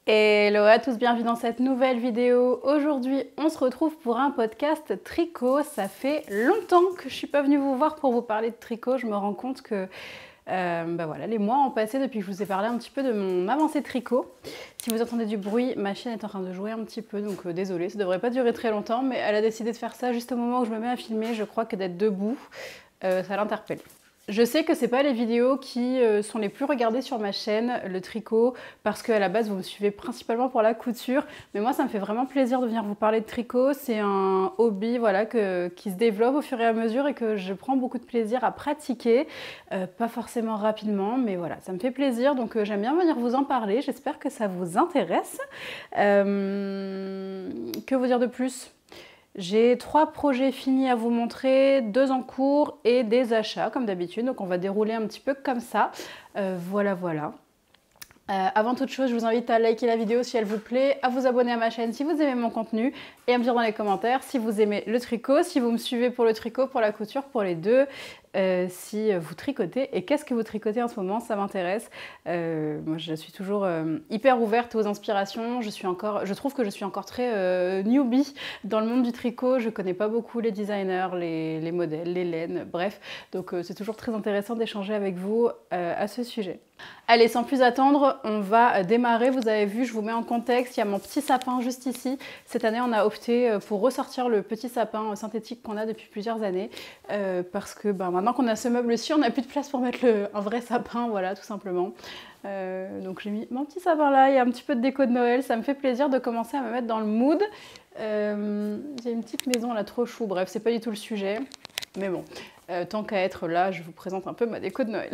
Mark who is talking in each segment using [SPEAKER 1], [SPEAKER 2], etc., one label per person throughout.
[SPEAKER 1] Hello à tous, bienvenue dans cette nouvelle vidéo. Aujourd'hui, on se retrouve pour un podcast tricot. Ça fait longtemps que je suis pas venue vous voir pour vous parler de tricot. Je me rends compte que voilà, les mois ont passé depuis que je vous ai parlé un petit peu de mon avancée tricot. Si vous entendez du bruit, ma chienne est en train de jouer un petit peu, donc désolée, ça devrait pas durer très longtemps, mais elle a décidé de faire ça juste au moment où je me mets à filmer. Je crois que d'être debout, ça l'interpelle. Je sais que c'est pas les vidéos qui sont les plus regardées sur ma chaîne, le tricot, parce qu'à la base vous me suivez principalement pour la couture, mais moi ça me fait vraiment plaisir de venir vous parler de tricot. C'est un hobby voilà, qui se développe au fur et à mesure et que je prends beaucoup de plaisir à pratiquer, pas forcément rapidement, mais voilà, ça me fait plaisir, donc j'aime bien venir vous en parler, j'espère que ça vous intéresse. Que vous dire de plus ? J'ai 3 projets finis à vous montrer, 2 en cours et des achats comme d'habitude. Donc on va dérouler un petit peu comme ça. Voilà. Avant toute chose, je vous invite à liker la vidéo si elle vous plaît, à vous abonner à ma chaîne si vous aimez mon contenu et à me dire dans les commentaires si vous aimez le tricot, si vous me suivez pour le tricot, pour la couture, pour les deux. Si vous tricotez et qu'est-ce que vous tricotez en ce moment, ça m'intéresse. Moi je suis toujours hyper ouverte aux inspirations. Je trouve que je suis encore très newbie dans le monde du tricot. Je connais pas beaucoup les designers, les modèles, les laines, bref. Donc c'est toujours très intéressant d'échanger avec vous à ce sujet. Allez, sans plus attendre, on va démarrer. Vous avez vu, je vous mets en contexte, il y a mon petit sapin juste ici. Cette année, on a opté pour ressortir le petit sapin synthétique qu'on a depuis plusieurs années parce que maintenant qu'on a ce meuble-ci, on n'a plus de place pour mettre un vrai sapin, voilà, tout simplement. Donc j'ai mis mon petit sapin là, il y a un petit peu de déco de Noël, ça me fait plaisir de commencer à me mettre dans le mood. J'ai une petite maison là, trop chou, bref, c'est pas du tout le sujet. Mais bon, tant qu'à être là, je vous présente un peu ma déco de Noël.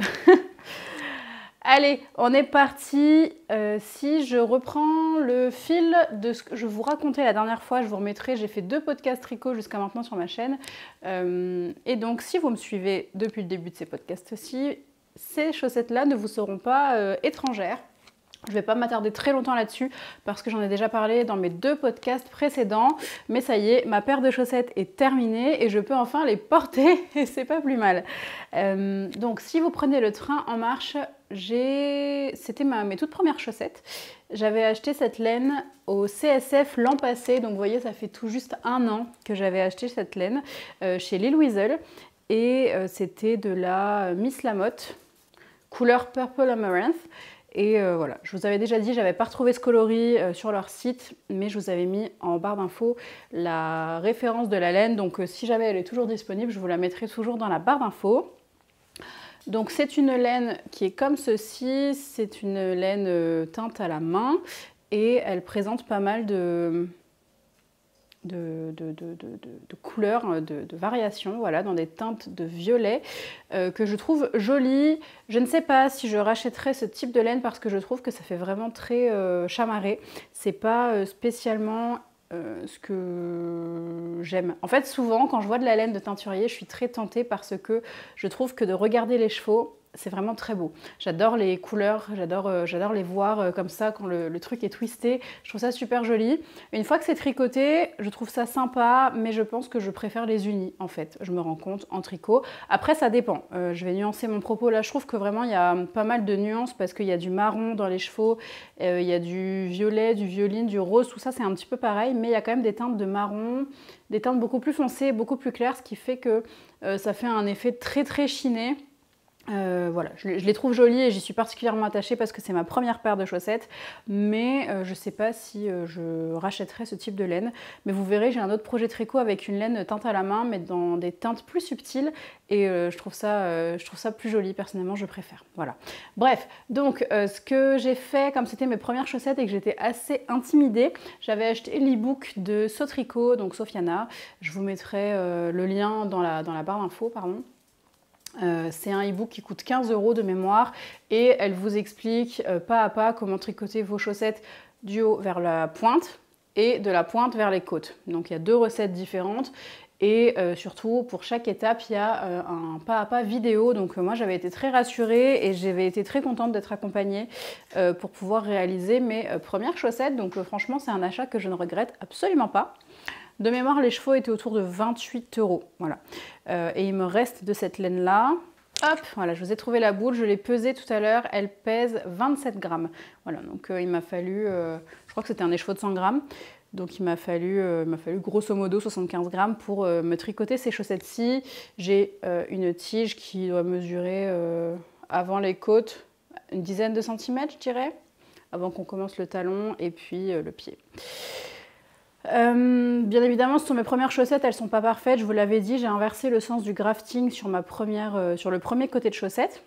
[SPEAKER 1] Allez, on est parti. Si je reprends le fil de ce que je vous racontais la dernière fois, je vous remettrai, j'ai fait 2 podcasts tricot jusqu'à maintenant sur ma chaîne. Et donc, si vous me suivez depuis le début de ces podcasts-ci, ces chaussettes-là ne vous seront pas étrangères. Je ne vais pas m'attarder très longtemps là-dessus parce que j'en ai déjà parlé dans mes 2 podcasts précédents. Mais ça y est, ma paire de chaussettes est terminée et je peux enfin les porter et c'est pas plus mal. Donc si vous prenez le train en marche, c'était mes toutes premières chaussettes. J'avais acheté cette laine au CSF l'an passé. Donc vous voyez, ça fait tout juste 1 an que j'avais acheté cette laine chez Lil Weasel. Et c'était de la Miss Lamotte, couleur Purple Amaranth. Et voilà, je vous avais déjà dit, j'avais pas retrouvé ce coloris sur leur site, mais je vous avais mis en barre d'infos la référence de la laine. Donc si jamais elle est toujours disponible, je vous la mettrai toujours dans la barre d'infos. Donc c'est une laine qui est comme ceci, c'est une laine teinte à la main et elle présente pas mal de couleurs, de variations, voilà, dans des teintes de violet que je trouve jolies. Je ne sais pas si je rachèterais ce type de laine parce que je trouve que ça fait vraiment très chamarré. C'est pas spécialement ce que j'aime. En fait, souvent, quand je vois de la laine de teinturier, je suis très tentée parce que je trouve que de regarder les chevaux, c'est vraiment très beau. J'adore les couleurs, j'adore les voir comme ça quand le truc est twisté. Je trouve ça super joli. Une fois que c'est tricoté, je trouve ça sympa, mais je pense que je préfère les unis en fait. Je me rends compte en tricot. Après, ça dépend. Je vais nuancer mon propos. Là, je trouve que vraiment, il y a pas mal de nuances parce qu'il y a du marron dans les chevaux, il y a du violet, du violine, du rose. Tout ça, c'est un petit peu pareil, mais il y a quand même des teintes de marron, des teintes beaucoup plus foncées, beaucoup plus claires, ce qui fait que ça fait un effet très très chiné. Voilà, je les trouve jolies et j'y suis particulièrement attachée parce que c'est ma première paire de chaussettes, mais je ne sais pas si je rachèterai ce type de laine. Mais vous verrez, j'ai un autre projet tricot avec une laine teinte à la main, mais dans des teintes plus subtiles et je trouve ça plus joli, personnellement je préfère. Voilà. Bref, donc ce que j'ai fait, comme c'était mes premières chaussettes et que j'étais assez intimidée, j'avais acheté l'e-book de Sotricot, donc Sofiana. Je vous mettrai le lien dans la barre d'infos, pardon. C'est un e-book qui coûte 15 € de mémoire et elle vous explique pas à pas comment tricoter vos chaussettes du haut vers la pointe et de la pointe vers les côtes. Donc il y a 2 recettes différentes et surtout pour chaque étape il y a un pas à pas vidéo. Donc moi j'avais été très rassurée et j'avais été très contente d'être accompagnée pour pouvoir réaliser mes premières chaussettes. Donc franchement c'est un achat que je ne regrette absolument pas. De mémoire, les chevaux étaient autour de 28 €. Voilà. Et il me reste de cette laine-là Hop, voilà, je vous ai trouvé la boule, je l'ai pesée tout à l'heure, elle pèse 27 grammes. Voilà, donc il m'a fallu, je crois que c'était un écheveau de 100 grammes, donc il m'a fallu grosso modo 75 grammes pour me tricoter ces chaussettes-ci. J'ai une tige qui doit mesurer avant les côtes une dizaine de centimètres, je dirais, avant qu'on commence le talon et puis le pied. Bien évidemment, ce sont mes premières chaussettes, elles sont pas parfaites, je vous l'avais dit, j'ai inversé le sens du grafting sur sur le premier côté de chaussette.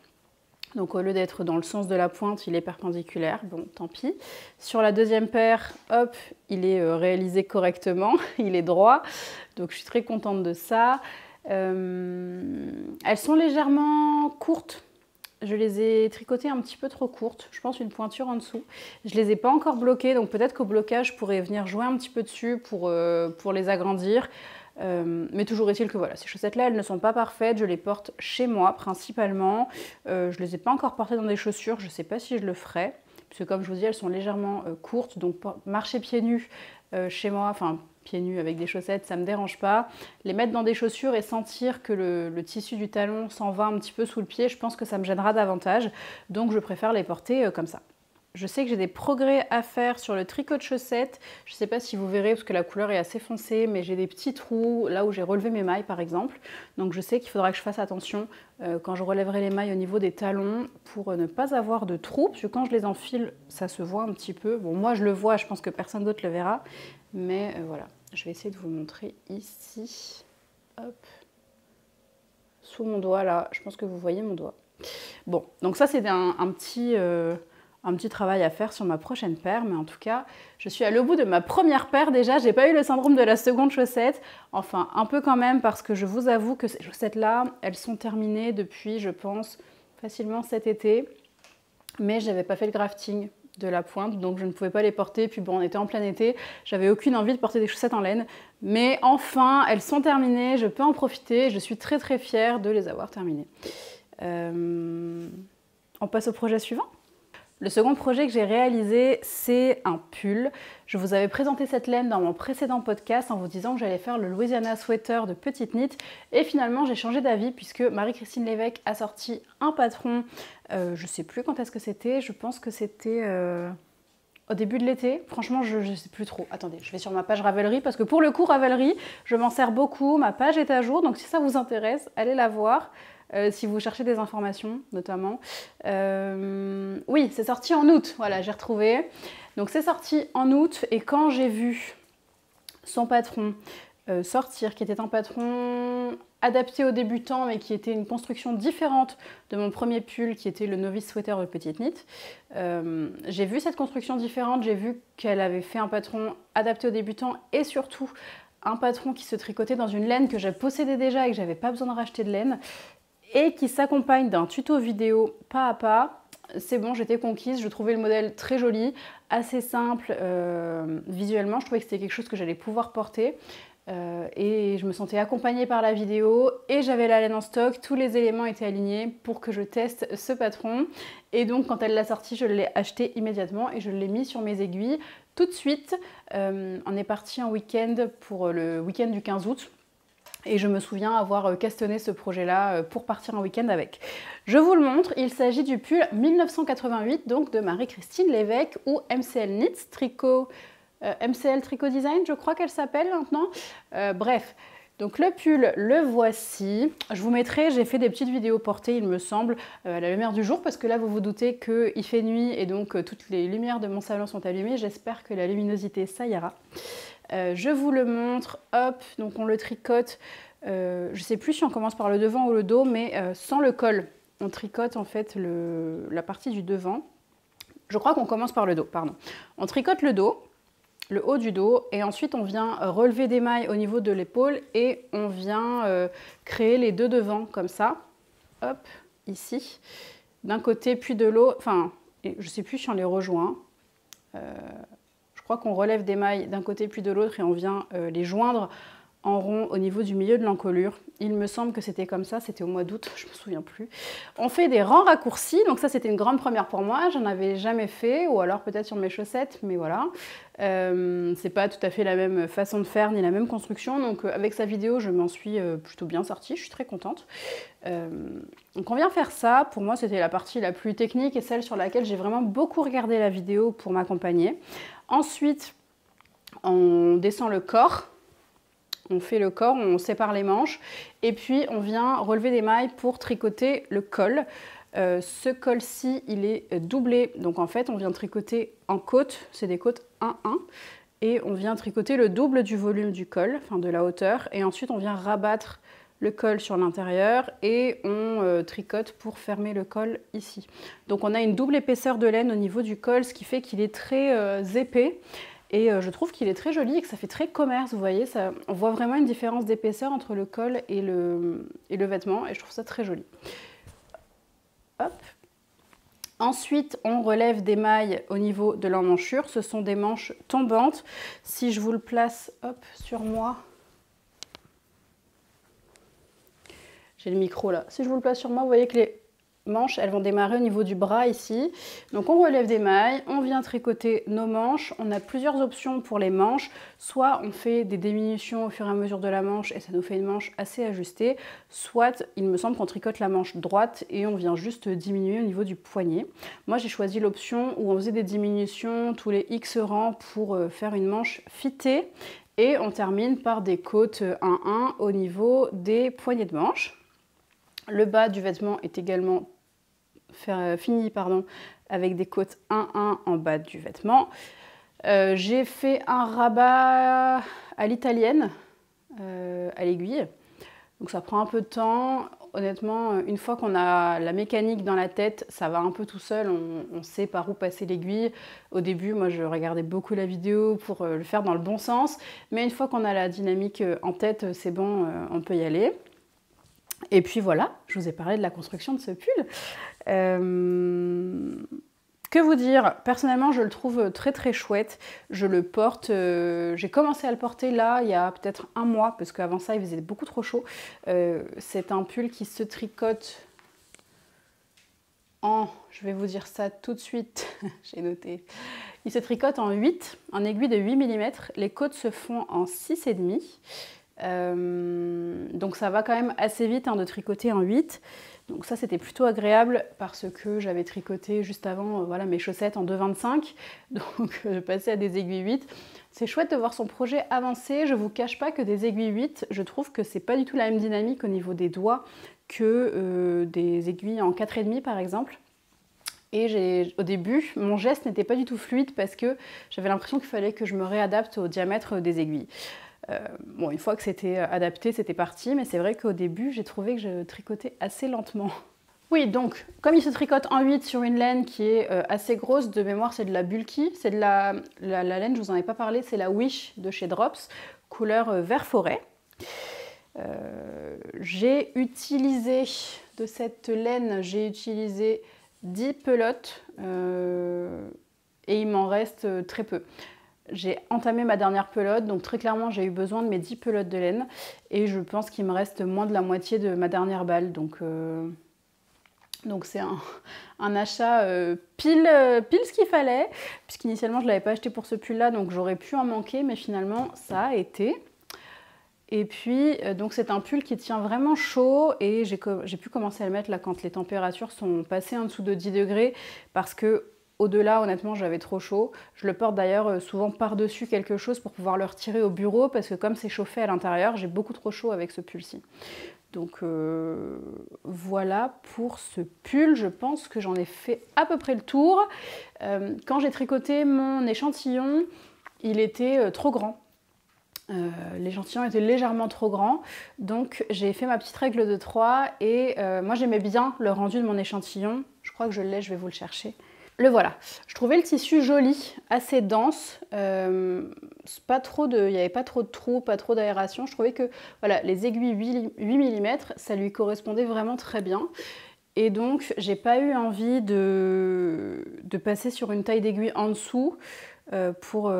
[SPEAKER 1] Donc au lieu d'être dans le sens de la pointe, il est perpendiculaire, bon tant pis. Sur la deuxième paire, hop, il est réalisé correctement, il est droit, donc je suis très contente de ça. Elles sont légèrement courtes. Je les ai tricotées un petit peu trop courtes, je pense une pointure en dessous. Je les ai pas encore bloquées, donc peut-être qu'au blocage, je pourrais venir jouer un petit peu dessus pour les agrandir. Mais toujours est-il que voilà, ces chaussettes-là, elles ne sont pas parfaites. Je les porte chez moi principalement. Je les ai pas encore portées dans des chaussures, je ne sais pas si je le ferai. Puisque comme je vous dis, elles sont légèrement courtes, donc marcher pieds nus chez moi, enfin pieds nus avec des chaussettes, ça ne me dérange pas. Les mettre dans des chaussures et sentir que le tissu du talon s'en va un petit peu sous le pied, je pense que ça me gênera davantage. Donc je préfère les porter comme ça. Je sais que j'ai des progrès à faire sur le tricot de chaussettes. Je ne sais pas si vous verrez parce que la couleur est assez foncée, mais j'ai des petits trous là où j'ai relevé mes mailles par exemple. Donc je sais qu'il faudra que je fasse attention quand je relèverai les mailles au niveau des talons pour ne pas avoir de trous. Parce que quand je les enfile, ça se voit un petit peu. Bon, moi je le vois, je pense que personne d'autre le verra. Mais voilà, je vais essayer de vous montrer ici. Hop. Sous mon doigt là, je pense que vous voyez mon doigt. Bon, donc ça c'est un petit travail à faire sur ma prochaine paire, mais en tout cas, je suis allée au bout de ma première paire déjà. J'ai pas eu le syndrome de la seconde chaussette, enfin un peu quand même, parce que je vous avoue que ces chaussettes-là, elles sont terminées depuis, je pense, facilement cet été, mais j'avais pas fait le grafting de la pointe, donc je ne pouvais pas les porter. Puis bon, on était en plein été, j'avais aucune envie de porter des chaussettes en laine, mais enfin, elles sont terminées, je peux en profiter, je suis très très fière de les avoir terminées. On passe au projet suivant. Le second projet que j'ai réalisé, c'est un pull. Je vous avais présenté cette laine dans mon précédent podcast en vous disant que j'allais faire le Louisiana Sweater de Petite Knit. Et finalement, j'ai changé d'avis puisque Marie-Christine Lévesque a sorti un patron. Je ne sais plus quand est-ce que c'était. Je pense que c'était au début de l'été. Franchement, je ne sais plus trop. Attendez, je vais sur ma page Ravelry parce que pour le coup, Ravelry, je m'en sers beaucoup. Ma page est à jour, donc si ça vous intéresse, allez la voir. Si vous cherchez des informations, notamment. Oui, c'est sorti en août, voilà, j'ai retrouvé. Donc c'est sorti en août, et quand j'ai vu son patron sortir, qui était un patron adapté aux débutants, mais qui était une construction différente de mon premier pull, qui était le Novice Sweater de Petite Knit, j'ai vu cette construction différente, j'ai vu qu'elle avait fait un patron adapté aux débutants, et surtout un patron qui se tricotait dans une laine que je possédais déjà et que j'avais pas besoin de racheter de laine, et qui s'accompagne d'un tuto vidéo pas à pas. C'est bon, j'étais conquise, je trouvais le modèle très joli, assez simple visuellement, je trouvais que c'était quelque chose que j'allais pouvoir porter et je me sentais accompagnée par la vidéo et j'avais la laine en stock, tous les éléments étaient alignés pour que je teste ce patron, et donc quand elle l'a sorti, je l'ai acheté immédiatement et je l'ai mis sur mes aiguilles tout de suite. On est parti en week-end pour le week-end du 15 août. Et je me souviens avoir questionné ce projet-là pour partir en week-end avec. Je vous le montre, il s'agit du pull 1988, donc de Marie-Christine Lévesque, ou MCL Knits, MCL Tricot Design, je crois qu'elle s'appelle maintenant. Bref, donc le pull, le voici. Je vous mettrai, j'ai fait des petites vidéos portées, il me semble, à la lumière du jour, parce que là, vous vous doutez qu'il fait nuit et donc toutes les lumières de mon salon sont allumées. J'espère que la luminosité, ça ira. Je vous le montre, hop, donc on le tricote, je ne sais plus si on commence par le devant ou le dos, mais sans le col. On tricote en fait la partie du devant. Je crois qu'on commence par le dos, pardon. On tricote le dos, le haut du dos, et ensuite on vient relever des mailles au niveau de l'épaule et on vient créer les deux devants comme ça, hop, ici, d'un côté puis de l'autre, enfin, je ne sais plus si on les rejoint. Je crois qu'on relève des mailles d'un côté puis de l'autre et on vient les joindre en rond au niveau du milieu de l'encolure. Il me semble que c'était comme ça, c'était au mois d'août, je me souviens plus. On fait des rangs raccourcis, donc ça c'était une grande première pour moi, j'en avais jamais fait, ou alors peut-être sur mes chaussettes, mais voilà. C'est pas tout à fait la même façon de faire, ni la même construction, donc avec sa vidéo je m'en suis plutôt bien sortie, je suis très contente. Donc on vient faire ça, pour moi c'était la partie la plus technique et celle sur laquelle j'ai vraiment beaucoup regardé la vidéo pour m'accompagner. Ensuite, on descend le corps. On fait le corps, on sépare les manches et puis on vient relever des mailles pour tricoter le col. Ce col-ci, il est doublé, donc en fait on vient tricoter en côte, c'est des côtes 1-1 et on vient tricoter le double du volume du col, enfin de la hauteur, et ensuite on vient rabattre le col sur l'intérieur et on tricote pour fermer le col ici. Donc on a une double épaisseur de laine au niveau du col, ce qui fait qu'il est très épais. Et je trouve qu'il est très joli et que ça fait très commerce, vous voyez, ça, on voit vraiment une différence d'épaisseur entre le col et le vêtement, et je trouve ça très joli. Hop. Ensuite, on relève des mailles au niveau de l'emmanchure, ce sont des manches tombantes. Si je vous le place, hop, sur moi, j'ai le micro là, si je vous le place sur moi, vous voyez que les manches, elles vont démarrer au niveau du bras ici. Donc on relève des mailles, on vient tricoter nos manches. On a plusieurs options pour les manches. Soit on fait des diminutions au fur et à mesure de la manche et ça nous fait une manche assez ajustée. Soit il me semble qu'on tricote la manche droite et on vient juste diminuer au niveau du poignet. Moi j'ai choisi l'option où on faisait des diminutions tous les X rangs pour faire une manche fitée. Et on termine par des côtes 1-1 au niveau des poignets de manche. Le bas du vêtement est également fini avec des côtes 1-1 en bas du vêtement. J'ai fait un rabat à l'italienne, à l'aiguille. Donc ça prend un peu de temps. Honnêtement, une fois qu'on a la mécanique dans la tête, ça va un peu tout seul. On sait par où passer l'aiguille. Au début, moi, je regardais beaucoup la vidéo pour le faire dans le bon sens. Mais une fois qu'on a la dynamique en tête, c'est bon, on peut y aller. Et puis voilà, je vous ai parlé de la construction de ce pull. Que vous dire? Personnellement, je le trouve très très chouette. Je le porte, j'ai commencé à le porter là, il y a peut-être un mois, parce qu'avant ça, il faisait beaucoup trop chaud. C'est un pull qui se tricote en, je vais vous dire ça tout de suite, j'ai noté. Il se tricote en 8, en aiguille de 8 mm. Les côtes se font en 6,5. Donc ça va quand même assez vite de tricoter en 8. Donc ça c'était plutôt agréable parce que j'avais tricoté juste avant voilà, mes chaussettes en 2,25. Donc je passais à des aiguilles 8. C'est chouette de voir son projet avancer. Je vous cache pas que des aiguilles 8, je trouve que c'est pas du tout la même dynamique au niveau des doigts que des aiguilles en 4,5 par exemple. Et au début, mon geste n'était pas du tout fluide parce que j'avais l'impression qu'il fallait que je me réadapte au diamètre des aiguilles. Bon, une fois que c'était adapté, c'était parti, mais c'est vrai qu'au début, j'ai trouvé que je tricotais assez lentement. Oui, donc, comme il se tricote en 8 sur une laine qui est assez grosse, de mémoire, c'est de la Bulky, c'est de la laine, je vous en ai pas parlé, c'est la Wish de chez Drops, couleur vert forêt. J'ai utilisé, de cette laine, j'ai utilisé 10 pelotes et il m'en reste très peu. J'ai entamé ma dernière pelote, donc très clairement j'ai eu besoin de mes 10 pelotes de laine et je pense qu'il me reste moins de la moitié de ma dernière balle. Donc c'est un achat pile ce qu'il fallait, puisqu'initialement je ne l'avais pas acheté pour ce pull là, donc j'aurais pu en manquer, mais finalement ça a été. Et puis donc c'est un pull qui tient vraiment chaud et j'ai pu commencer à le mettre là quand les températures sont passées en dessous de 10 degrés parce que au-delà, honnêtement, j'avais trop chaud. Je le porte d'ailleurs souvent par-dessus quelque chose pour pouvoir le retirer au bureau parce que comme c'est chauffé à l'intérieur, j'ai beaucoup trop chaud avec ce pull-ci. Donc voilà pour ce pull. Je pense que j'en ai fait à peu près le tour. Quand j'ai tricoté mon échantillon, il était trop grand. L'échantillon était légèrement trop grand, donc j'ai fait ma petite règle de 3 et moi j'aimais bien le rendu de mon échantillon. Je crois que je l'ai, je vais vous le chercher. Le voilà. Je trouvais le tissu joli, assez dense, il n'y avait pas trop de trous, pas trop d'aération. Je trouvais que voilà, les aiguilles 8 mm, ça lui correspondait vraiment très bien. Et donc, j'ai pas eu envie de passer sur une taille d'aiguille en dessous pour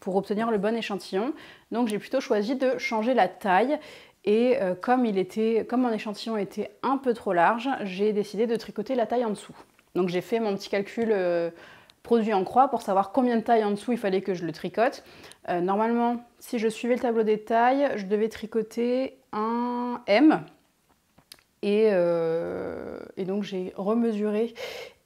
[SPEAKER 1] pour obtenir le bon échantillon. Donc j'ai plutôt choisi de changer la taille. Et comme mon échantillon était un peu trop large, j'ai décidé de tricoter la taille en dessous. Donc j'ai fait mon petit calcul produit en croix pour savoir combien de taille en dessous il fallait que je le tricote. Normalement, si je suivais le tableau des tailles, je devais tricoter un M. Et donc j'ai remesuré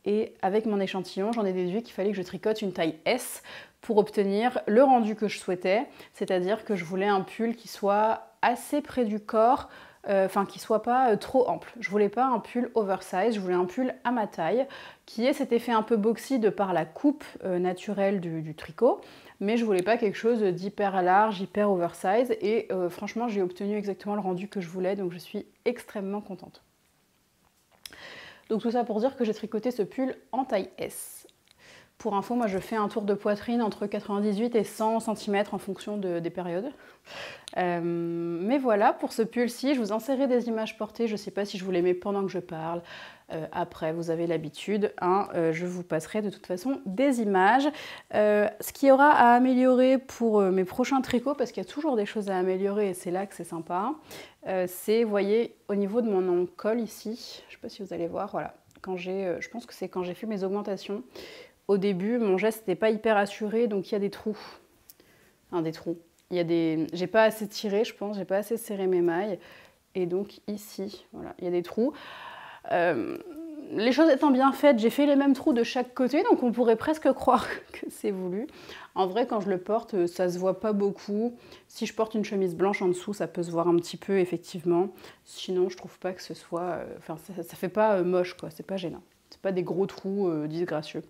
[SPEAKER 1] et avec mon échantillon, j'en ai déduit qu'il fallait que je tricote une taille S pour obtenir le rendu que je souhaitais, c'est-à-dire que je voulais un pull qui soit assez près du corps, enfin qui soit pas trop ample. Je voulais pas un pull oversize, je voulais un pull à ma taille, qui ait cet effet un peu boxy de par la coupe naturelle du tricot, mais je voulais pas quelque chose d'hyper large, hyper oversize, et franchement j'ai obtenu exactement le rendu que je voulais, donc je suis extrêmement contente. Donc tout ça pour dire que j'ai tricoté ce pull en taille S. Pour info, moi je fais un tour de poitrine entre 98 et 100 cm en fonction des périodes. Mais voilà, pour ce pull-ci, je vous insérerai des images portées. Je ne sais pas si je vous les mets pendant que je parle. Après, vous avez l'habitude, hein, je vous passerai de toute façon des images. Ce qu'il y aura à améliorer pour mes prochains tricots, parce qu'il y a toujours des choses à améliorer et c'est là que c'est sympa, c'est, vous voyez, au niveau de mon col ici, je ne sais pas si vous allez voir, voilà, je pense que c'est quand j'ai fait mes augmentations. Au début, mon geste n'était pas hyper assuré, donc il y a des trous. Enfin, des trous. J'ai pas assez tiré, je pense, j'ai pas assez serré mes mailles. Et donc ici, voilà, il y a des trous. Les choses étant bien faites, j'ai fait les mêmes trous de chaque côté, donc on pourrait presque croire que c'est voulu. En vrai, quand je le porte, ça se voit pas beaucoup. Si je porte une chemise blanche en dessous, ça peut se voir un petit peu, effectivement. Sinon, je trouve pas que ce soit... Enfin, ça fait pas moche, quoi, c'est pas gênant. C'est pas des gros trous disgracieux.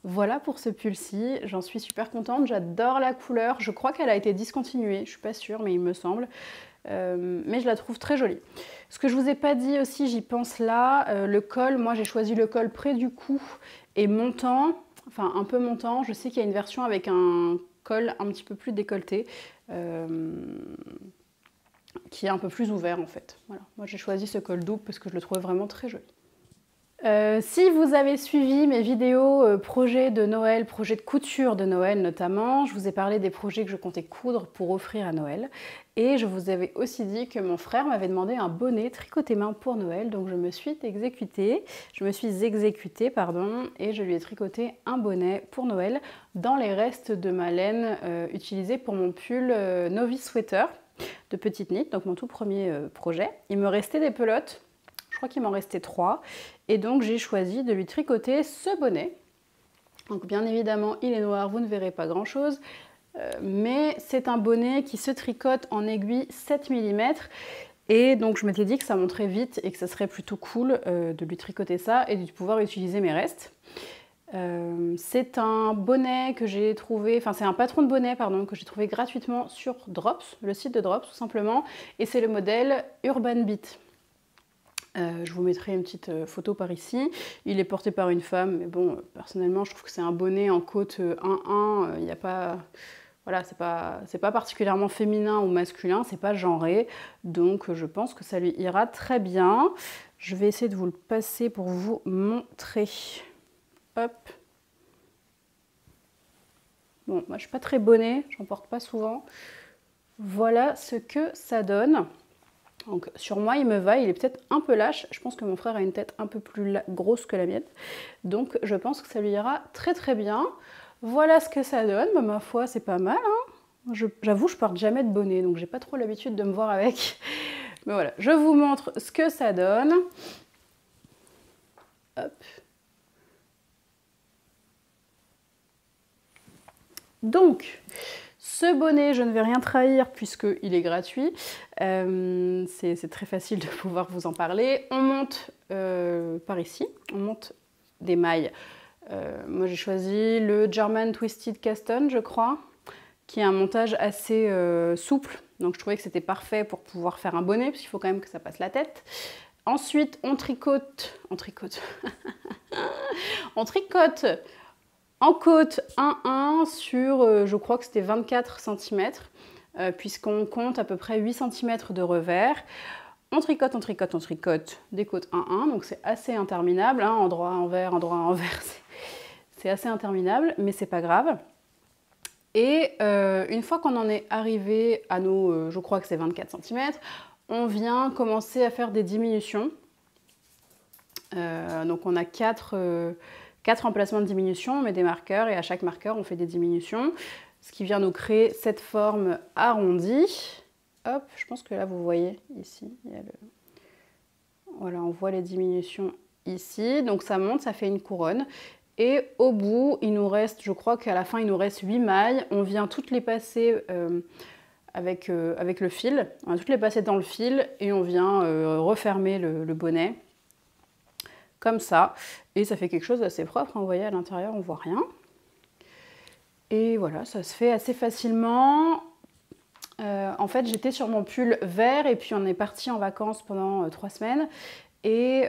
[SPEAKER 1] Voilà pour ce pull-ci, j'en suis super contente, j'adore la couleur, je crois qu'elle a été discontinuée, je suis pas sûre mais il me semble, mais je la trouve très jolie. Ce que je vous ai pas dit aussi, j'y pense là, le col, moi j'ai choisi le col près du cou et montant, enfin un peu montant, je sais qu'il y a une version avec un col un petit peu plus décolleté, qui est un peu plus ouvert en fait. Voilà. Moi j'ai choisi ce col double parce que je le trouvais vraiment très joli. Si vous avez suivi mes vidéos projets de Noël, projets de couture de Noël notamment, je vous ai parlé des projets que je comptais coudre pour offrir à Noël. Et je vous avais aussi dit que mon frère m'avait demandé un bonnet tricoté main pour Noël, donc je me suis exécutée, et je lui ai tricoté un bonnet pour Noël dans les restes de ma laine utilisée pour mon pull Novice Sweater de Petite Knit, donc mon tout premier projet. Il me restait des pelotes. Je crois qu'il m'en restait 3 et donc j'ai choisi de lui tricoter ce bonnet. Donc bien évidemment il est noir, vous ne verrez pas grand chose, mais c'est un bonnet qui se tricote en aiguille 7 mm et donc je m'étais dit que ça monterait vite et que ça serait plutôt cool de lui tricoter ça et de pouvoir utiliser mes restes. C'est un bonnet que j'ai trouvé, enfin c'est un patron de bonnet pardon, que j'ai trouvé gratuitement sur Drops, le site de Drops tout simplement, et c'est le modèle Urban Beat. Je vous mettrai une petite photo par ici. Il est porté par une femme, mais bon, personnellement, je trouve que c'est un bonnet en côte 1-1. Il n'y a pas... Voilà, c'est pas particulièrement féminin ou masculin, c'est pas genré. Donc, je pense que ça lui ira très bien. Je vais essayer de vous le passer pour vous montrer. Hop. Bon, moi, je suis pas très bonnet, j'en porte pas souvent. Voilà ce que ça donne. Donc sur moi il me va, il est peut-être un peu lâche, je pense que mon frère a une tête un peu plus grosse que la mienne, donc je pense que ça lui ira très très bien. Voilà ce que ça donne, bah, ma foi c'est pas mal, hein. J'avoue je porte jamais de bonnet, donc j'ai pas trop l'habitude de me voir avec, mais voilà, je vous montre ce que ça donne. Hop. Donc, ce bonnet, je ne vais rien trahir puisqu'il est gratuit. C'est très facile de pouvoir vous en parler. On monte par ici, on monte des mailles. Moi j'ai choisi le German Twisted Caston, je crois, qui est un montage assez souple. Donc je trouvais que c'était parfait pour pouvoir faire un bonnet, parce qu'il faut quand même que ça passe la tête. Ensuite, on tricote en côte 1-1 sur, je crois que c'était 24 cm, puisqu'on compte à peu près 8 cm de revers. On tricote des côtes 1-1, donc c'est assez interminable, hein, endroit, envers, c'est assez interminable, mais c'est pas grave. Et une fois qu'on en est arrivé à nos, je crois que c'est 24 cm, on vient commencer à faire des diminutions. Donc on a 4 emplacements de diminution, on met des marqueurs et à chaque marqueur on fait des diminutions, ce qui vient nous créer cette forme arrondie. Hop, je pense que là vous voyez ici, il y a voilà, on voit les diminutions ici, donc ça monte, ça fait une couronne. Et au bout, il nous reste, je crois qu'à la fin, il nous reste 8 mailles. On vient toutes les passer avec le fil. On va toutes les passer dans le fil et on vient refermer le bonnet. Comme ça. Et ça fait quelque chose d'assez propre. Vous voyez, à l'intérieur, on ne voit rien. Et voilà, ça se fait assez facilement. En fait, j'étais sur mon pull vert et puis on est parti en vacances pendant 3 semaines. Et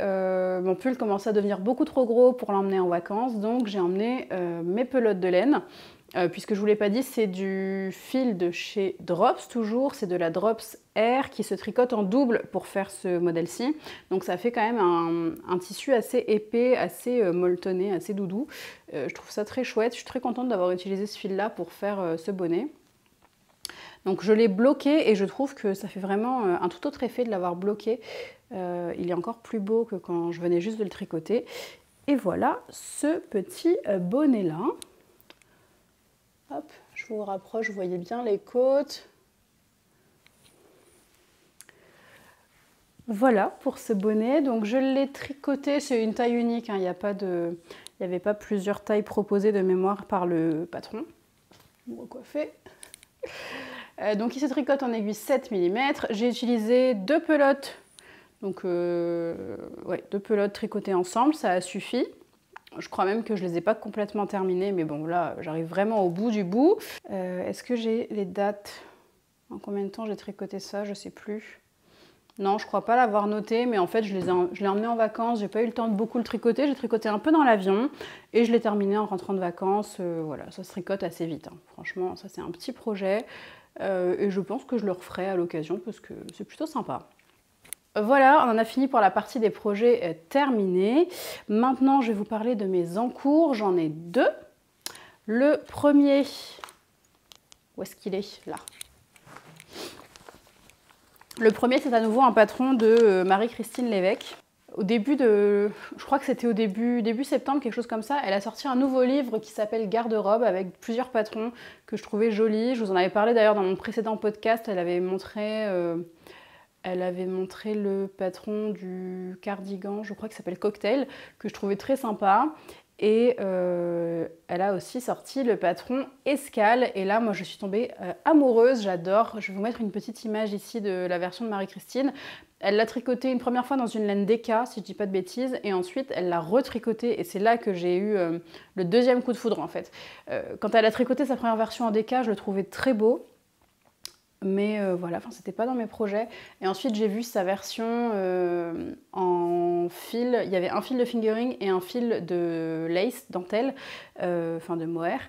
[SPEAKER 1] mon pull commençait à devenir beaucoup trop gros pour l'emmener en vacances, donc j'ai emmené mes pelotes de laine. Puisque je ne vous l'ai pas dit, c'est du fil de chez Drops toujours, c'est de la Drops Air qui se tricote en double pour faire ce modèle-ci. Donc ça fait quand même un tissu assez épais, assez molletonné, assez doudou. Je trouve ça très chouette, je suis très contente d'avoir utilisé ce fil-là pour faire ce bonnet. Donc je l'ai bloqué et je trouve que ça fait vraiment un tout autre effet de l'avoir bloqué. Il est encore plus beau que quand je venais juste de le tricoter. Et voilà ce petit bonnet-là. Hop, je vous rapproche, vous voyez bien les côtes. Voilà pour ce bonnet. Donc je l'ai tricoté, c'est une taille unique, hein. Il n'y avait pas plusieurs tailles proposées de mémoire par le patron. On va coiffer. Donc il se tricote en aiguille 7 mm. J'ai utilisé 2 pelotes. Donc ouais, 2 pelotes tricotées ensemble, ça a suffi. Je crois même que je ne les ai pas complètement terminées, mais bon là j'arrive vraiment au bout du bout. Est-ce que j'ai les dates? En combien de temps j'ai tricoté ça? Je ne sais plus. Non, je ne crois pas l'avoir noté, mais en fait je l'ai emmené en vacances, j'ai pas eu le temps de beaucoup le tricoter. J'ai tricoté un peu dans l'avion et je l'ai terminé en rentrant de vacances. Voilà, ça se tricote assez vite, hein. Franchement, ça c'est un petit projet et je pense que je le referai à l'occasion parce que c'est plutôt sympa. Voilà, on en a fini pour la partie des projets terminés. Maintenant, je vais vous parler de mes encours. J'en ai 2. Le premier, où est-ce qu'il est? Là. Le premier, c'est à nouveau un patron de Marie-Christine Lévesque. Au début de, je crois que c'était au début septembre, quelque chose comme ça, elle a sorti un nouveau livre qui s'appelle Garde-robe avec plusieurs patrons que je trouvais jolis. Je vous en avais parlé d'ailleurs dans mon précédent podcast, elle avait montré le patron du cardigan, je crois qu'il s'appelle Cocktail, que je trouvais très sympa. Et elle a aussi sorti le patron Escale. Et là, moi, je suis tombée amoureuse, j'adore. Je vais vous mettre une petite image ici de la version de Marie-Christine. Elle l'a tricoté une première fois dans une laine DK, si je dis pas de bêtises. Et ensuite, elle l'a retricoté. Et c'est là que j'ai eu le deuxième coup de foudre, en fait. Quand elle a tricoté sa première version en DK, je le trouvais très beau. Mais voilà, c'était pas dans mes projets. Et ensuite, j'ai vu sa version en fil. Il y avait un fil de fingering et un fil de lace, dentelle, de mohair.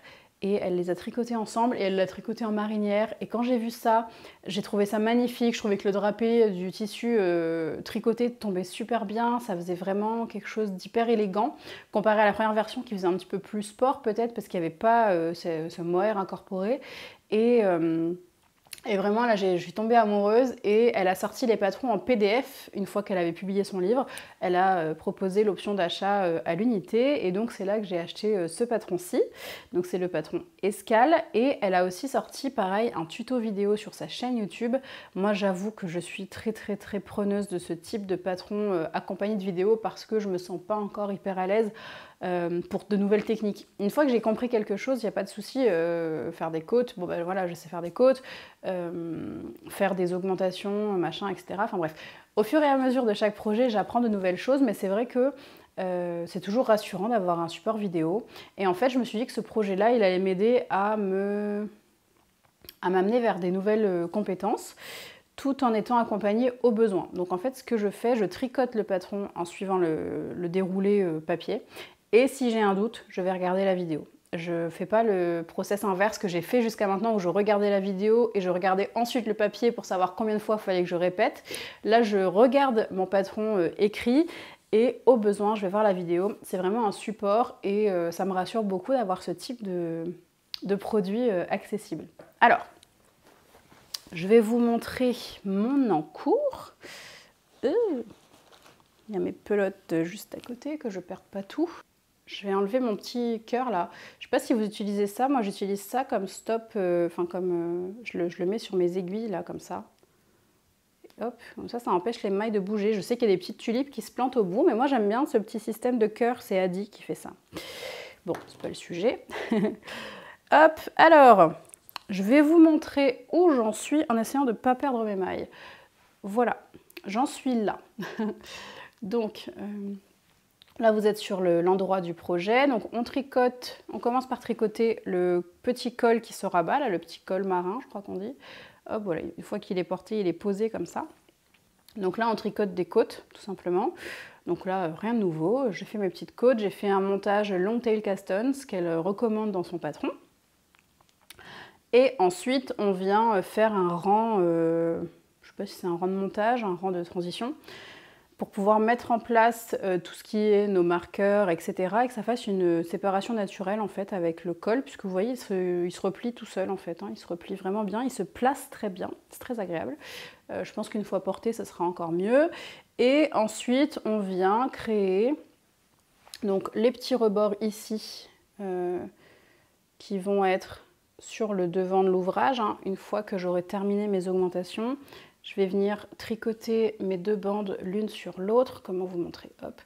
[SPEAKER 1] Et elle les a tricotés ensemble et elle l'a tricoté en marinière. Et quand j'ai vu ça, j'ai trouvé ça magnifique. Je trouvais que le drapé du tissu tricoté tombait super bien. Ça faisait vraiment quelque chose d'hyper élégant. Comparé à la première version qui faisait un petit peu plus sport peut-être parce qu'il n'y avait pas ce mohair incorporé. Et vraiment, là, je suis tombée amoureuse et elle a sorti les patrons en PDF une fois qu'elle avait publié son livre. Elle a proposé l'option d'achat à l'unité et donc c'est là que j'ai acheté ce patron-ci. Donc c'est le patron Escale et elle a aussi sorti, pareil, un tuto vidéo sur sa chaîne YouTube. Moi, j'avoue que je suis très preneuse de ce type de patron accompagné de vidéos parce que je me sens pas encore hyper à l'aise pour de nouvelles techniques. Une fois que j'ai compris quelque chose, il n'y a pas de souci, faire des côtes, bon ben voilà, je sais faire des côtes, faire des augmentations, machin, etc. Enfin bref, au fur et à mesure de chaque projet, j'apprends de nouvelles choses, mais c'est vrai que c'est toujours rassurant d'avoir un support vidéo. Et en fait, je me suis dit que ce projet-là, il allait m'aider à m'amener vers des nouvelles compétences, tout en étant accompagnée au besoin. Donc en fait, ce que je fais, je tricote le patron en suivant le déroulé papier. Et si j'ai un doute, je vais regarder la vidéo. Je ne fais pas le process inverse que j'ai fait jusqu'à maintenant où je regardais la vidéo et je regardais ensuite le papier pour savoir combien de fois il fallait que je répète. Là, je regarde mon patron écrit et au besoin, je vais voir la vidéo. C'est vraiment un support et ça me rassure beaucoup d'avoir ce type de produits accessibles. Alors, je vais vous montrer mon encours. Il y a mes pelotes juste à côté, que je ne perde pas tout. Je vais enlever mon petit cœur là. Je ne sais pas si vous utilisez ça. Moi, j'utilise ça comme stop. Je le mets sur mes aiguilles là, comme ça. Et hop, comme ça empêche les mailles de bouger. Je sais qu'il y a des petites tulipes qui se plantent au bout, mais moi, j'aime bien ce petit système de cœur. C'est Adi qui fait ça. Bon, c'est pas le sujet. Hop, alors, je vais vous montrer où j'en suis en essayant de ne pas perdre mes mailles. Voilà, j'en suis là. Donc, là, vous êtes sur l'endroit du projet. Donc, on commence par tricoter le petit col qui se rabat, là, le petit col marin, je crois qu'on dit. Hop, voilà, une fois qu'il est porté, il est posé comme ça. Donc là, on tricote des côtes, tout simplement. Donc là, rien de nouveau. J'ai fait mes petites côtes. J'ai fait un montage long tail cast-on, ce qu'elle recommande dans son patron. Et ensuite, on vient faire un rang, je ne sais pas si c'est un rang de montage, un rang de transition, pour pouvoir mettre en place tout ce qui est nos marqueurs, etc. et que ça fasse une séparation naturelle en fait avec le col, puisque vous voyez, il se replie tout seul en fait, hein, il se replie vraiment bien, il se place très bien, c'est très agréable. Je pense qu'une fois porté, ça sera encore mieux. Et ensuite, on vient créer donc, les petits rebords ici qui vont être sur le devant de l'ouvrage. Hein. Une fois que j'aurai terminé mes augmentations, je vais venir tricoter mes deux bandes l'une sur l'autre. Comment vous montrer? Hop,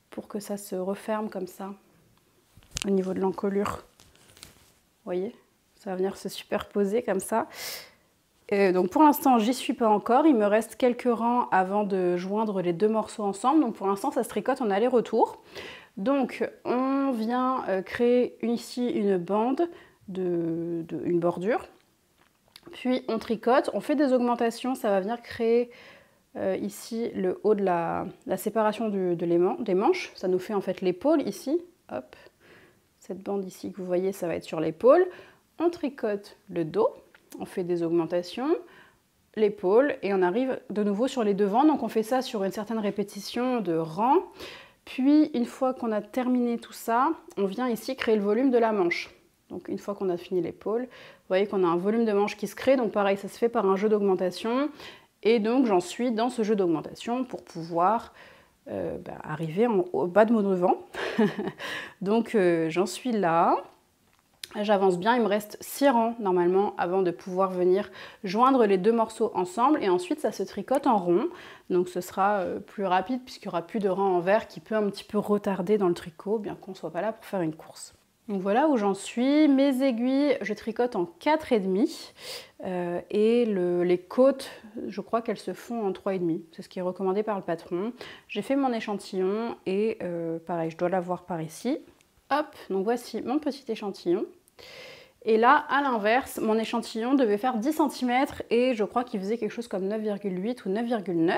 [SPEAKER 1] pour que ça se referme comme ça au niveau de l'encolure. Vous voyez, ça va venir se superposer comme ça. Donc pour l'instant, j'y suis pas encore. Il me reste quelques rangs avant de joindre les deux morceaux ensemble. Donc pour l'instant, ça se tricote en aller-retour. Donc on vient créer ici une bande, une bordure. Puis on tricote, on fait des augmentations. Ça va venir créer ici le haut de la séparation des manches. Ça nous fait en fait l'épaule ici. Hop, cette bande ici que vous voyez, ça va être sur l'épaule. On tricote le dos. On fait des augmentations, l'épaule, et on arrive de nouveau sur les devants. Donc on fait ça sur une certaine répétition de rang. Puis une fois qu'on a terminé tout ça, on vient ici créer le volume de la manche. Donc une fois qu'on a fini l'épaule, vous voyez qu'on a un volume de manche qui se crée. Donc pareil, ça se fait par un jeu d'augmentation. Et donc j'en suis dans ce jeu d'augmentation pour pouvoir arriver au bas de mon devant. Donc j'en suis là. J'avance bien, il me reste 6 rangs normalement avant de pouvoir venir joindre les deux morceaux ensemble et ensuite ça se tricote en rond. Donc ce sera plus rapide puisqu'il n'y aura plus de rang en vert qui peut un petit peu retarder dans le tricot, bien qu'on ne soit pas là pour faire une course. Donc voilà où j'en suis. Mes aiguilles, je tricote en 4,5 et les côtes, je crois qu'elles se font en 3,5. C'est ce qui est recommandé par le patron. J'ai fait mon échantillon et pareil, je dois l'avoir par ici. Hop, donc voici mon petit échantillon. Et là, à l'inverse, mon échantillon devait faire 10 cm et je crois qu'il faisait quelque chose comme 9,8 ou 9,9.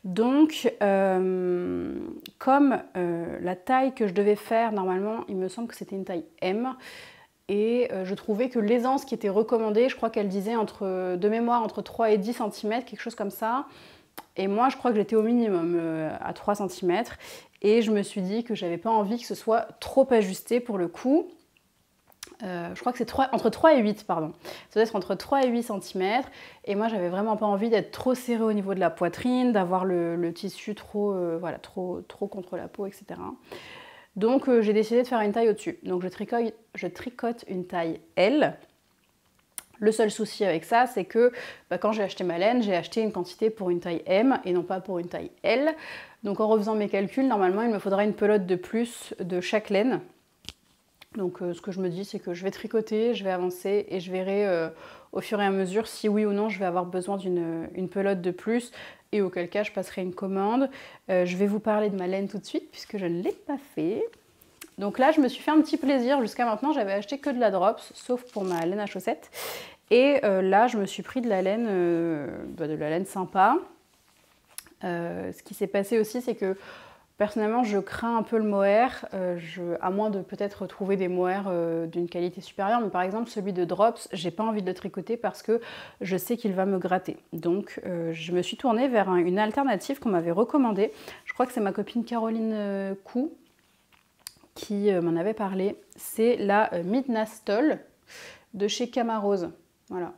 [SPEAKER 1] Donc, comme la taille que je devais faire, normalement, il me semble que c'était une taille M. Et je trouvais que l'aisance qui était recommandée, je crois qu'elle disait de mémoire entre 3 et 10 cm, quelque chose comme ça. Et moi, je crois que j'étais au minimum à 3 cm. Et je me suis dit que j'avais pas envie que ce soit trop ajusté pour le coup. Je crois que c'est entre 3 et 8, pardon. Ça doit être entre 3 et 8 cm. Et moi, j'avais vraiment pas envie d'être trop serré au niveau de la poitrine, d'avoir le tissu trop contre la peau, etc. Donc, j'ai décidé de faire une taille au-dessus. Donc, je tricote une taille L. Le seul souci avec ça, c'est que quand j'ai acheté ma laine, j'ai acheté une quantité pour une taille M et non pas pour une taille L. Donc, en refaisant mes calculs, normalement, il me faudra une pelote de plus de chaque laine. Donc ce que je me dis, c'est que je vais tricoter, je vais avancer et je verrai au fur et à mesure si oui ou non je vais avoir besoin d'une pelote de plus et auquel cas je passerai une commande. Je vais vous parler de ma laine tout de suite puisque je ne l'ai pas fait. Donc là, je me suis fait un petit plaisir. Jusqu'à maintenant, j'avais acheté que de la drops, sauf pour ma laine à chaussettes. Et là, je me suis pris de la laine sympa. Ce qui s'est passé aussi, c'est que personnellement, je crains un peu le mohair, à moins de peut-être trouver des mohairs d'une qualité supérieure. Mais par exemple, celui de Drops, j'ai pas envie de le tricoter parce que je sais qu'il va me gratter. Donc, je me suis tournée vers une alternative qu'on m'avait recommandée. Je crois que c'est ma copine Caroline Cou qui m'en avait parlé. C'est la Midnastol. de chez Camarose. Voilà.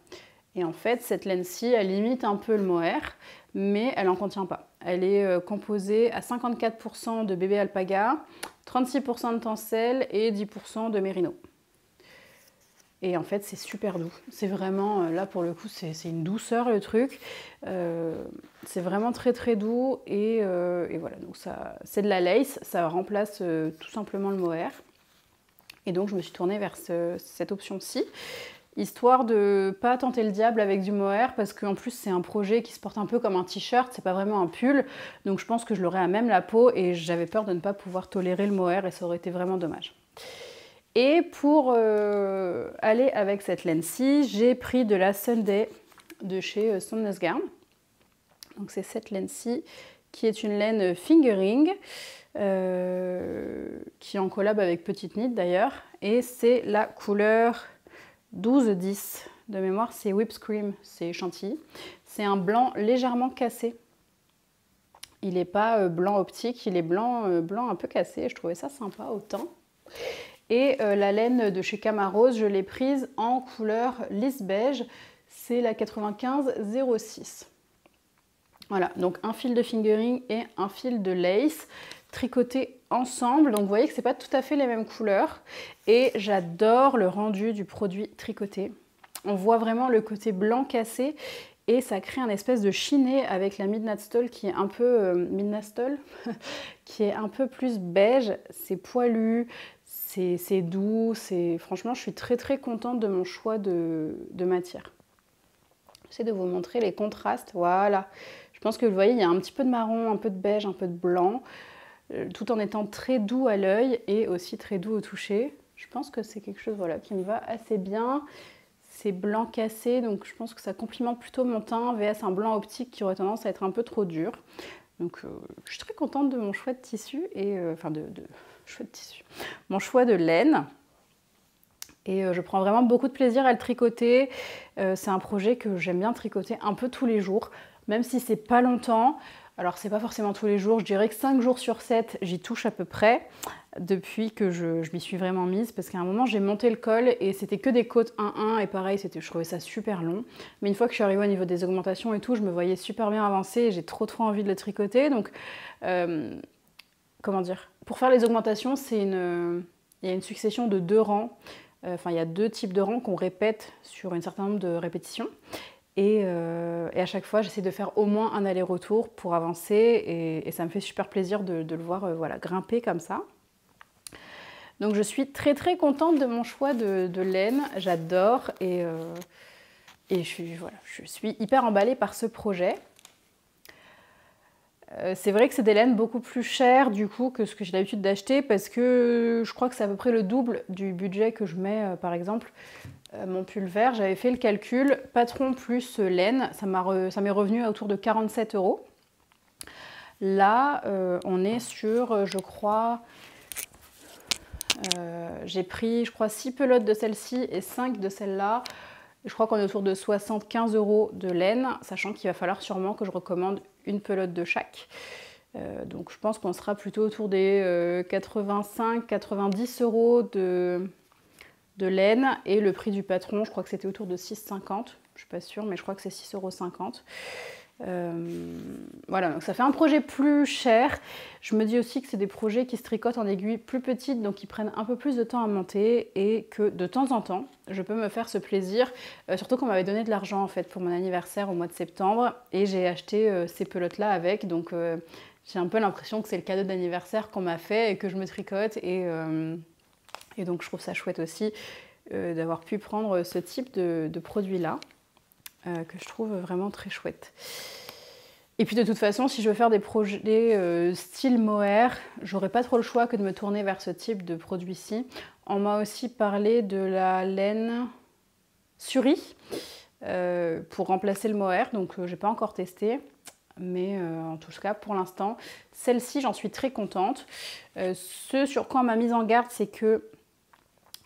[SPEAKER 1] Et en fait, cette laine-ci, elle imite un peu le mohair, mais elle n'en contient pas. Elle est composée à 54% de bébé alpaga, 36% de tencel et 10% de mérino. Et en fait, c'est super doux. C'est vraiment, là pour le coup, c'est une douceur le truc. C'est vraiment très très doux. Et voilà, donc c'est de la lace, ça remplace tout simplement le mohair. Et donc je me suis tournée vers cette option-ci, histoire de pas tenter le diable avec du mohair, parce qu'en plus c'est un projet qui se porte un peu comme un t-shirt, c'est pas vraiment un pull, donc je pense que je l'aurais à même la peau et j'avais peur de ne pas pouvoir tolérer le mohair et ça aurait été vraiment dommage. Et pour aller avec cette laine-ci, j'ai pris de la Sunday de chez Soundness Garn. Donc c'est cette laine-ci qui est une laine fingering, qui est en collab avec Petite Knit d'ailleurs, et c'est la couleur 12-10 de mémoire, c'est Whipped Cream, c'est chantilly. C'est un blanc légèrement cassé. Il n'est pas blanc optique, il est blanc un peu cassé. Je trouvais ça sympa au teint. Et la laine de chez Camarose, je l'ai prise en couleur lisse beige. C'est la 95-06. Voilà, donc un fil de fingering et un fil de lace tricotés ensemble. Donc vous voyez que c'est pas tout à fait les mêmes couleurs. Et j'adore le rendu du produit tricoté. On voit vraiment le côté blanc cassé et ça crée un espèce de chiné avec la Midnight Stole qui est un peu Midnight Stole qui est un peu plus beige. C'est poilu, c'est doux. Franchement, je suis très très contente de mon choix de matière. J'essaie de vous montrer les contrastes. Voilà. Je pense que vous voyez, il y a un petit peu de marron, un peu de beige, un peu de blanc, tout en étant très doux à l'œil et aussi très doux au toucher. Je pense que c'est quelque chose voilà, qui me va assez bien. C'est blanc cassé, donc je pense que ça complimente plutôt mon teint, vs un blanc optique qui aurait tendance à être un peu trop dur. Donc je suis très contente de mon choix de tissu, et enfin choix de tissu, mon choix de laine. Et je prends vraiment beaucoup de plaisir à le tricoter. C'est un projet que j'aime bien tricoter un peu tous les jours, même si c'est pas longtemps. Alors c'est pas forcément tous les jours, je dirais que 5 jours sur 7, j'y touche à peu près, depuis que je m'y suis vraiment mise, parce qu'à un moment j'ai monté le col et c'était que des côtes 1-1, et pareil, je trouvais ça super long. Mais une fois que je suis arrivée au niveau des augmentations et tout, je me voyais super bien avancer et j'ai trop envie de le tricoter. Donc, comment dire, pour faire les augmentations, il y a une succession de 2 rangs. Enfin, il y a 2 types de rangs qu'on répète sur un certain nombre de répétitions. Et à chaque fois, j'essaie de faire au moins un aller-retour pour avancer. Et ça me fait super plaisir de le voir voilà, grimper comme ça. Donc je suis très contente de mon choix de laine. J'adore. Et je suis hyper emballée par ce projet. C'est vrai que c'est des laines beaucoup plus chères du coup que ce que j'ai l'habitude d'acheter, parce que je crois que c'est à peu près le double du budget que je mets par exemple mon pull vert. J'avais fait le calcul, patron plus laine, ça m'est revenu à autour de 47 €. Là on est sur, je crois, j'ai pris je crois 6 pelotes de celle-ci et 5 de celle-là. Je crois qu'on est autour de 75 € de laine, sachant qu'il va falloir sûrement que je recommande une pelote de chaque. Donc je pense qu'on sera plutôt autour des 85-90 € de laine. Et le prix du patron, je crois que c'était autour de 6,50 €. Je suis pas sûre, mais je crois que c'est 6,50 €. Voilà, donc ça fait un projet plus cher. Je me dis aussi que c'est des projets qui se tricotent en aiguilles plus petites, donc qui prennent un peu plus de temps à monter, et que de temps en temps, je peux me faire ce plaisir. Surtout qu'on m'avait donné de l'argent en fait pour mon anniversaire au mois de septembre, et j'ai acheté ces pelotes-là avec, donc j'ai un peu l'impression que c'est le cadeau d'anniversaire qu'on m'a fait et que je me tricote, et donc je trouve ça chouette aussi d'avoir pu prendre ce type de produit-là. Que je trouve vraiment très chouette. Et puis de toute façon, si je veux faire des projets style mohair, j'aurai pas trop le choix que de me tourner vers ce type de produit-ci. On m'a aussi parlé de la laine Suri pour remplacer le mohair, donc j'ai pas encore testé. Mais en tout cas, pour l'instant, celle-ci, j'en suis très contente. Ce sur quoi on m'a mise en garde, c'est que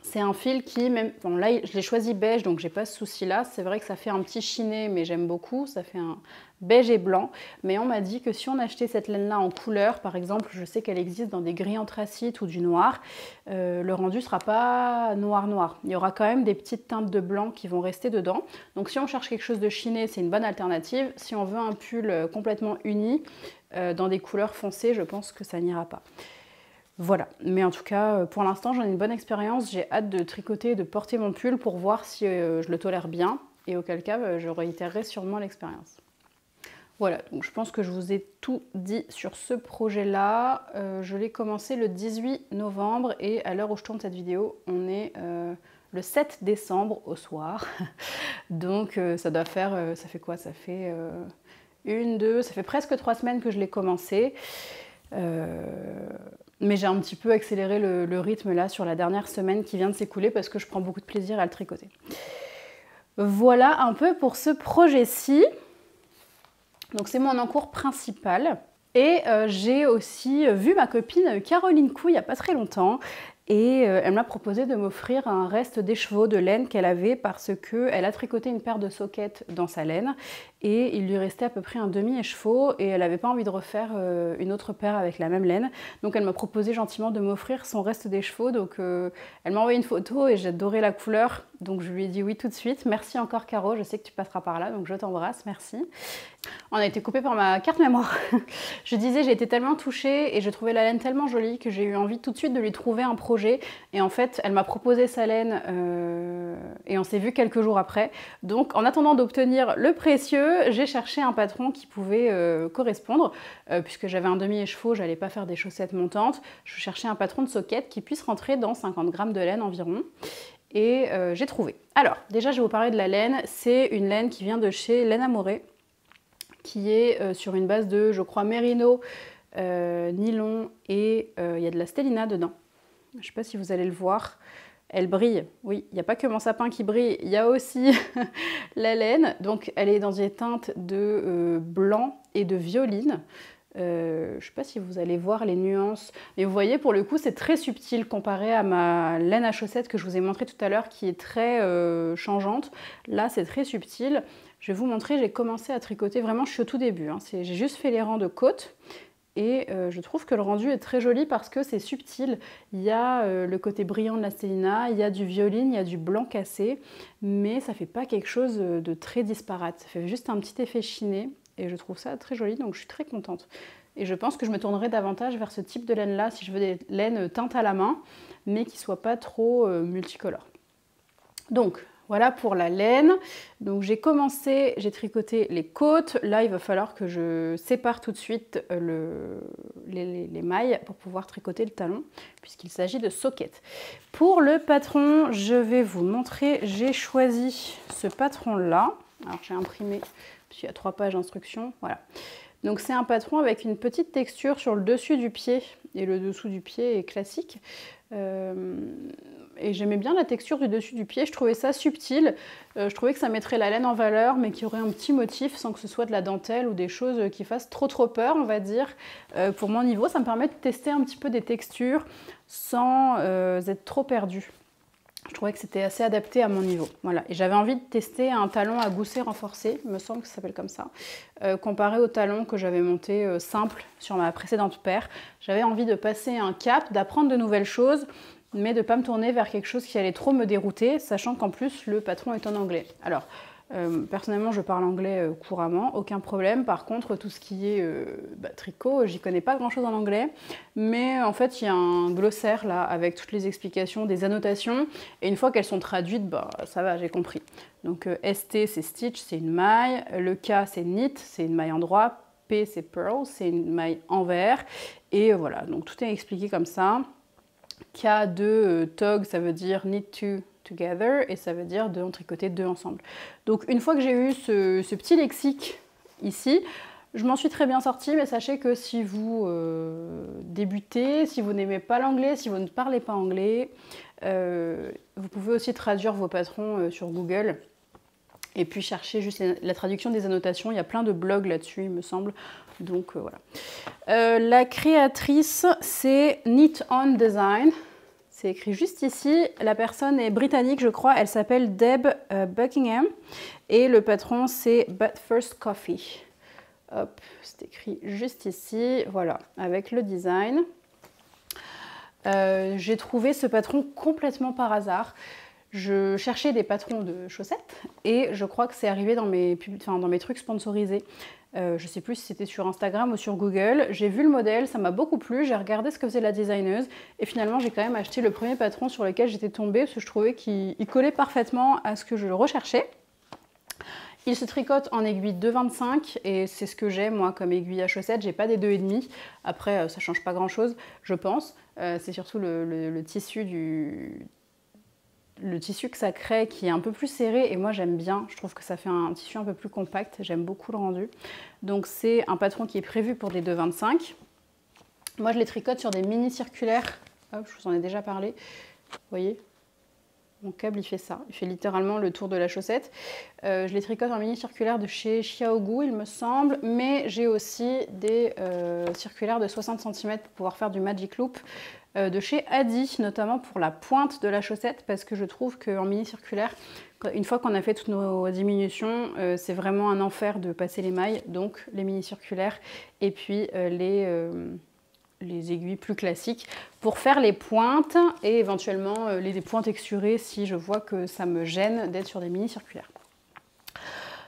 [SPEAKER 1] C'est un fil qui, même, bon là je l'ai choisi beige donc j'ai pas ce souci là, c'est vrai que ça fait un petit chiné mais j'aime beaucoup, ça fait un beige et blanc, mais on m'a dit que si on achetait cette laine là en couleur, par exemple je sais qu'elle existe dans des gris anthracite ou du noir, le rendu sera pas noir, il y aura quand même des petites teintes de blanc qui vont rester dedans, donc si on cherche quelque chose de chiné c'est une bonne alternative, si on veut un pull complètement uni dans des couleurs foncées je pense que ça n'ira pas. Voilà, mais en tout cas, pour l'instant, j'en ai une bonne expérience. J'ai hâte de tricoter et de porter mon pull pour voir si je le tolère bien. Et auquel cas, je réitérerai sûrement l'expérience. Voilà, donc je pense que je vous ai tout dit sur ce projet-là. Je l'ai commencé le 18 novembre et à l'heure où je tourne cette vidéo, on est le 7 décembre au soir. Donc ça doit faire, ça fait quoi? Ça fait ça fait presque 3 semaines que je l'ai commencé. Mais j'ai un petit peu accéléré le rythme là sur la dernière semaine qui vient de s'écouler parce que je prends beaucoup de plaisir à le tricoter. Voilà un peu pour ce projet-ci. Donc c'est mon encours principal. Et j'ai aussi vu ma copine Caroline Cou il n'y a pas très longtemps. Et elle m'a proposé de m'offrir un reste d'écheveau de laine qu'elle avait parce qu'elle a tricoté une paire de sockets dans sa laine et il lui restait à peu près un demi-écheveau et elle n'avait pas envie de refaire une autre paire avec la même laine. Donc elle m'a proposé gentiment de m'offrir son reste d'écheveau. Donc elle m'a envoyé une photo et j'adorais la couleur. Donc je lui ai dit oui tout de suite. Merci encore Caro, je sais que tu passeras par là, donc je t'embrasse, merci. On a été coupé par ma carte mémoire. Je disais, j'ai été tellement touchée et je trouvais la laine tellement jolie que j'ai eu envie tout de suite de lui trouver un projet. Et en fait, elle m'a proposé sa laine et on s'est vu quelques jours après. Donc en attendant d'obtenir le précieux, j'ai cherché un patron qui pouvait correspondre. Puisque j'avais un demi-écheveau, j'allais pas faire des chaussettes montantes. Je cherchais un patron de socket qui puisse rentrer dans 50 grammes de laine environ. Et j'ai trouvé. Alors, déjà, je vais vous parler de la laine. C'est une laine qui vient de chez Laine Amoré, qui est sur une base de, je crois, mérino, nylon et il y a de la stellina dedans. Je ne sais pas si vous allez le voir. Elle brille. Oui, il n'y a pas que mon sapin qui brille, il y a aussi la laine. Donc, elle est dans des teintes de blanc et de violine. Je ne sais pas si vous allez voir les nuances, mais vous voyez pour le coup c'est très subtil comparé à ma laine à chaussettes que je vous ai montré tout à l'heure qui est très changeante. Là c'est très subtil. Je vais vous montrer, j'ai commencé à tricoter, vraiment je suis au tout début, hein. J'ai juste fait les rangs de côte et je trouve que le rendu est très joli parce que c'est subtil. Il y a le côté brillant de la stellina, il y a du violine, il y a du blanc cassé, mais ça fait pas quelque chose de très disparate, ça fait juste un petit effet chiné. Et je trouve ça très joli, donc je suis très contente. Et je pense que je me tournerai davantage vers ce type de laine-là, si je veux des laines teintes à la main, mais qui ne soient pas trop multicolores. Donc, voilà pour la laine. Donc j'ai commencé, j'ai tricoté les côtes. Là, il va falloir que je sépare tout de suite les mailles pour pouvoir tricoter le talon, puisqu'il s'agit de socket. Pour le patron, je vais vous montrer, j'ai choisi ce patron-là. Alors j'ai imprimé... Il y a 3 pages d'instructions, voilà. Donc c'est un patron avec une petite texture sur le dessus du pied, et le dessous du pied est classique. Et j'aimais bien la texture du dessus du pied, je trouvais ça subtil. Je trouvais que ça mettrait la laine en valeur, mais qu'il y aurait un petit motif sans que ce soit de la dentelle ou des choses qui fassent trop peur, on va dire. Pour mon niveau, ça me permet de tester un petit peu des textures sans être trop perdue. Je trouvais que c'était assez adapté à mon niveau. Voilà. Et j'avais envie de tester un talon à gousset renforcé, il me semble que ça s'appelle comme ça, comparé au talon que j'avais monté simple sur ma précédente paire. J'avais envie de passer un cap, d'apprendre de nouvelles choses, mais de ne pas me tourner vers quelque chose qui allait trop me dérouter, sachant qu'en plus le patron est en anglais. Alors, personnellement, je parle anglais couramment, aucun problème. Par contre, tout ce qui est tricot, j'y connais pas grand-chose en anglais. Mais en fait, il y a un glossaire là avec toutes les explications, des annotations. Et une fois qu'elles sont traduites, ça va, j'ai compris. Donc ST, c'est stitch, c'est une maille. Le K, c'est knit, c'est une maille en droit. P, c'est purl, c'est une maille envers. Et voilà, donc tout est expliqué comme ça. K de tog, ça veut dire knit to together et ça veut dire de tricoter 2 ensemble. Donc une fois que j'ai eu ce petit lexique ici, je m'en suis très bien sortie, mais sachez que si vous débutez, si vous n'aimez pas l'anglais, si vous ne parlez pas anglais, vous pouvez aussi traduire vos patrons sur Google et puis chercher juste la traduction des annotations. Il y a plein de blogs là-dessus, il me semble. Donc voilà. La créatrice, c'est Knit On Design. C'est écrit juste ici. La personne est britannique, je crois. Elle s'appelle Deb Buckingham. Et le patron, c'est But First Coffee. Hop, c'est écrit juste ici. Voilà, avec le design. J'ai trouvé ce patron complètement par hasard. Je cherchais des patrons de chaussettes et je crois que c'est arrivé dans mes trucs sponsorisés. Je ne sais plus si c'était sur Instagram ou sur Google. J'ai vu le modèle, ça m'a beaucoup plu, j'ai regardé ce que faisait la designeuse et finalement j'ai quand même acheté le premier patron sur lequel j'étais tombée parce que je trouvais qu'il collait parfaitement à ce que je recherchais. Il se tricote en aiguille 2,25 et c'est ce que j'ai moi comme aiguille à chaussettes. J'ai pas des 2,5. Après ça change pas grand chose, je pense. C'est surtout le tissu le tissu que ça crée qui est un peu plus serré et moi j'aime bien, je trouve que ça fait un tissu un peu plus compact, j'aime beaucoup le rendu. Donc c'est un patron qui est prévu pour des 2,25. Moi je les tricote sur des mini circulaires, hop, je vous en ai déjà parlé, vous voyez, mon câble il fait ça, il fait littéralement le tour de la chaussette. Je les tricote en mini circulaire de chez Xiaogu il me semble, mais j'ai aussi des circulaires de 60 cm pour pouvoir faire du magic loop. De chez Adi, notamment pour la pointe de la chaussette, parce que je trouve qu'en mini circulaire, une fois qu'on a fait toutes nos diminutions, c'est vraiment un enfer de passer les mailles, donc les mini circulaires et puis les aiguilles plus classiques pour faire les pointes et éventuellement les points texturés si je vois que ça me gêne d'être sur des mini circulaires.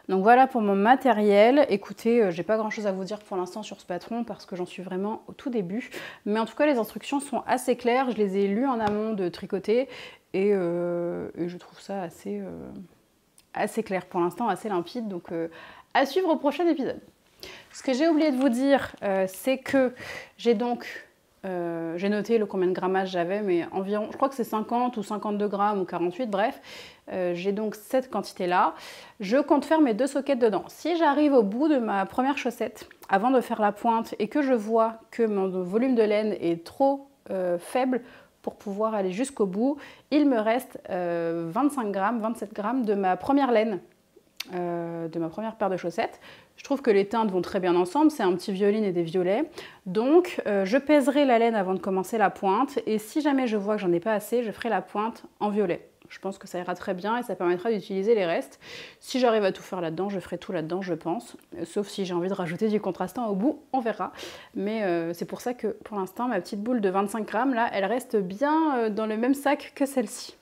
[SPEAKER 1] Donc voilà pour mon matériel. Écoutez, j'ai pas grand chose à vous dire pour l'instant sur ce patron parce que j'en suis vraiment au tout début. Mais en tout cas, les instructions sont assez claires. Je les ai lues en amont de tricoter et je trouve ça assez clair pour l'instant, assez limpide. Donc à suivre au prochain épisode. Ce que j'ai oublié de vous dire, c'est que j'ai noté combien de grammage j'avais, mais environ, je crois que c'est 50 ou 52 grammes ou 48, bref. J'ai donc cette quantité-là. Je compte faire mes 2 sockets dedans. Si j'arrive au bout de ma première chaussette, avant de faire la pointe, et que je vois que mon volume de laine est trop faible pour pouvoir aller jusqu'au bout, il me reste 25 grammes, 27 grammes de ma première laine, de ma première paire de chaussettes. Je trouve que les teintes vont très bien ensemble, c'est un petit violine et des violets. Donc je pèserai la laine avant de commencer la pointe et si jamais je vois que j'en ai pas assez, je ferai la pointe en violet. Je pense que ça ira très bien et ça permettra d'utiliser les restes. Si j'arrive à tout faire là-dedans, je ferai tout là-dedans, je pense. Sauf si j'ai envie de rajouter du contrastant au bout, on verra. Mais c'est pour ça que pour l'instant, ma petite boule de 25 grammes, là, elle reste bien dans le même sac que celle-ci.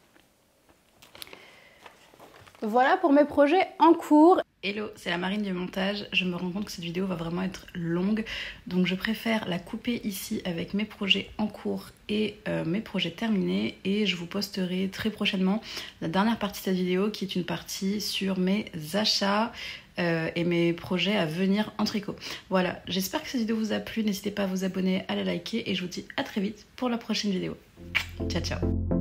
[SPEAKER 1] Voilà pour mes projets en cours. Hello, c'est la Marine du montage. Je me rends compte que cette vidéo va vraiment être longue, donc je préfère la couper ici avec mes projets en cours et mes projets terminés et je vous posterai très prochainement la dernière partie de cette vidéo qui est une partie sur mes achats et mes projets à venir en tricot. Voilà, j'espère que cette vidéo vous a plu, n'hésitez pas à vous abonner, à la liker et je vous dis à très vite pour la prochaine vidéo. Ciao ciao.